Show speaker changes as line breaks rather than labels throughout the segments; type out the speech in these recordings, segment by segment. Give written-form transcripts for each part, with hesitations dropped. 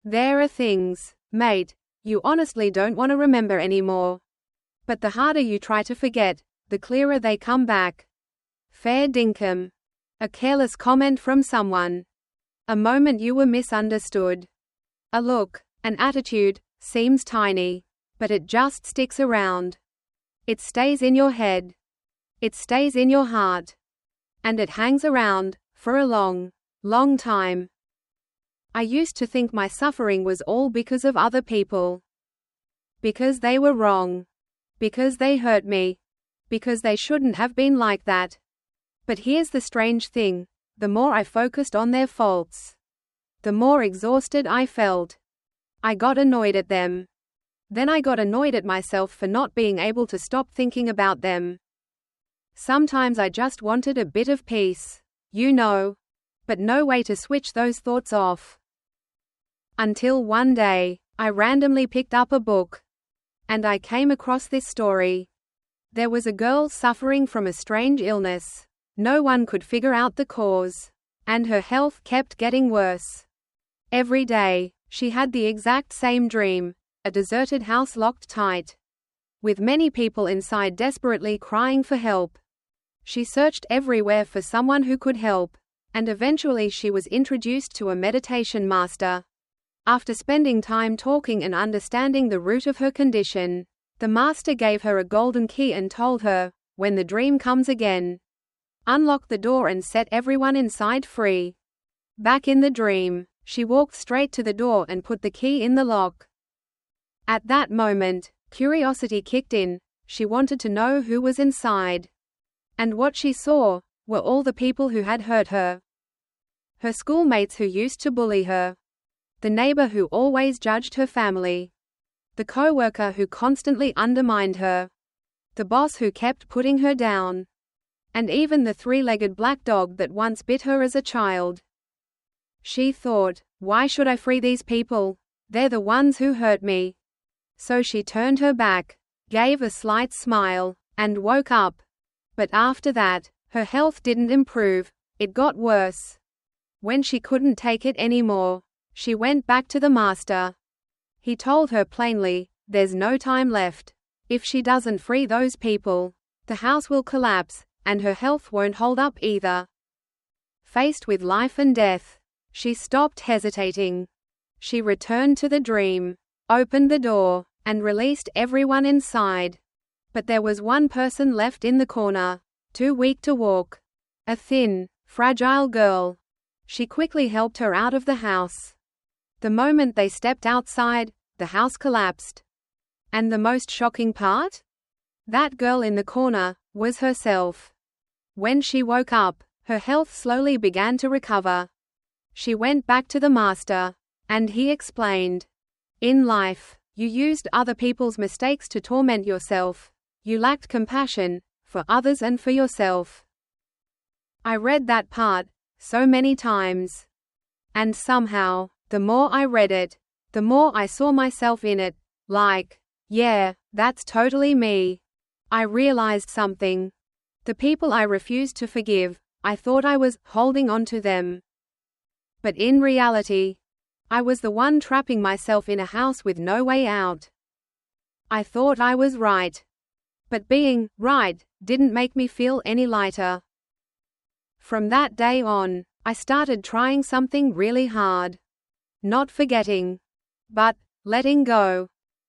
There are things, mate, you honestly don't want to remember anymore. But the harder you try to forget, the clearer they come back. Fair dinkum. A careless comment from someone. A moment you were misunderstood. A look, an attitude, seems tiny. But it just sticks around. It stays in your head. It stays in your heart. And it hangs around, for a long, long time. I used to think my suffering was all because of other people. Because they were wrong. Because they hurt me. Because they shouldn't have been like that. But here's the strange thing, the more I focused on their faults, the more exhausted I felt. I got annoyed at them. Then I got annoyed at myself for not being able to stop thinking about them. Sometimes I just wanted a bit of peace, you know, but no way to switch those thoughts off. Until one day, I randomly picked up a book. And I came across this story. There was a girl suffering from a strange illness. No one could figure out the cause. And her health kept getting worse. Every day, she had the exact same dream, a deserted house locked tight, with many people inside desperately crying for help. She searched everywhere for someone who could help, and eventually she was introduced to a meditation master. After spending time talking and understanding the root of her condition, the master gave her a golden key and told her, when the dream comes again, unlock the door and set everyone inside free. Back in the dream, she walked straight to the door and put the key in the lock. At that moment, curiosity kicked in. She wanted to know who was inside. And what she saw were all the people who had hurt her. Her schoolmates who used to bully her. The neighbor who always judged her family. The co-worker who constantly undermined her. The boss who kept putting her down. And even the three-legged black dog that once bit her as a child. She thought, why should I free these people? They're the ones who hurt me. So she turned her back, gave a slight smile, and woke up. But after that, her health didn't improve, it got worse. When she couldn't take it anymore, she went back to the master. He told her plainly, there's no time left. If she doesn't free those people, the house will collapse, and her health won't hold up either. Faced with life and death, she stopped hesitating. She returned to the dream, opened the door, and released everyone inside. But there was one person left in the corner, too weak to walk. A thin, fragile girl. She quickly helped her out of the house. The moment they stepped outside, the house collapsed. And the most shocking part? That girl in the corner was herself. When she woke up, her health slowly began to recover. She went back to the master, and he explained, in life, you used other people's mistakes to torment yourself. You lacked compassion for others and for yourself. I read that part so many times. And somehow, the more I read it, the more I saw myself in it, like, yeah, that's totally me. I realized something. The people I refused to forgive, I thought I was holding on to them. But in reality, I was the one trapping myself in a house with no way out. I thought I was right. But being right didn't make me feel any lighter. From that day on, I started trying something really hard. Not forgetting, but letting go.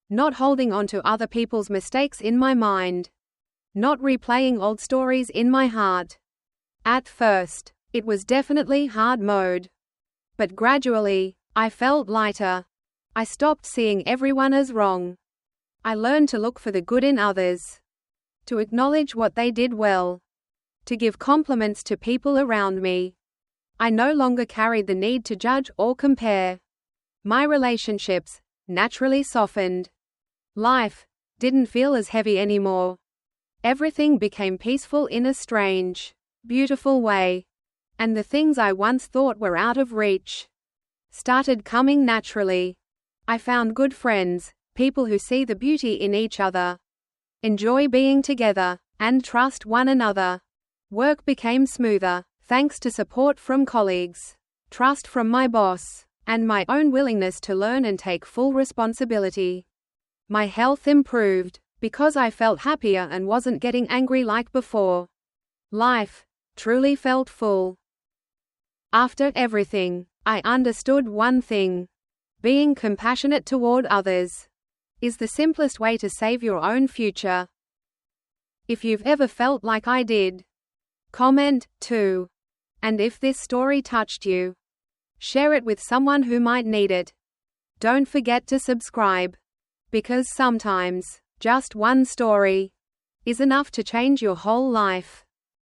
Not holding on to other people's mistakes in my mind. Not replaying old stories in my heart. At first, it was definitely hard mode. But gradually, I felt lighter. I stopped seeing everyone as wrong. I learned to look for the good in others. To acknowledge what they did well. To give compliments to people around me. I no longer carried the need to judge or compare. My relationships naturally softened. Life didn't feel as heavy anymore. Everything became peaceful in a strange, beautiful way. And the things I once thought were out of reach started coming naturally. I found good friends, people who see the beauty in each other, enjoy being together, and trust one another. Work became smoother, thanks to support from colleagues, trust from my boss, and my own willingness to learn and take full responsibility. My health improved, because I felt happier and wasn't getting angry like before. Life truly felt full. After everything, I understood one thing. Being compassionate toward others is the simplest way to save your own future. If you've ever felt like I did, comment, too. And if this story touched you, share it with someone who might need it. Don't forget to subscribe, because sometimes, just one story is enough to change your whole life.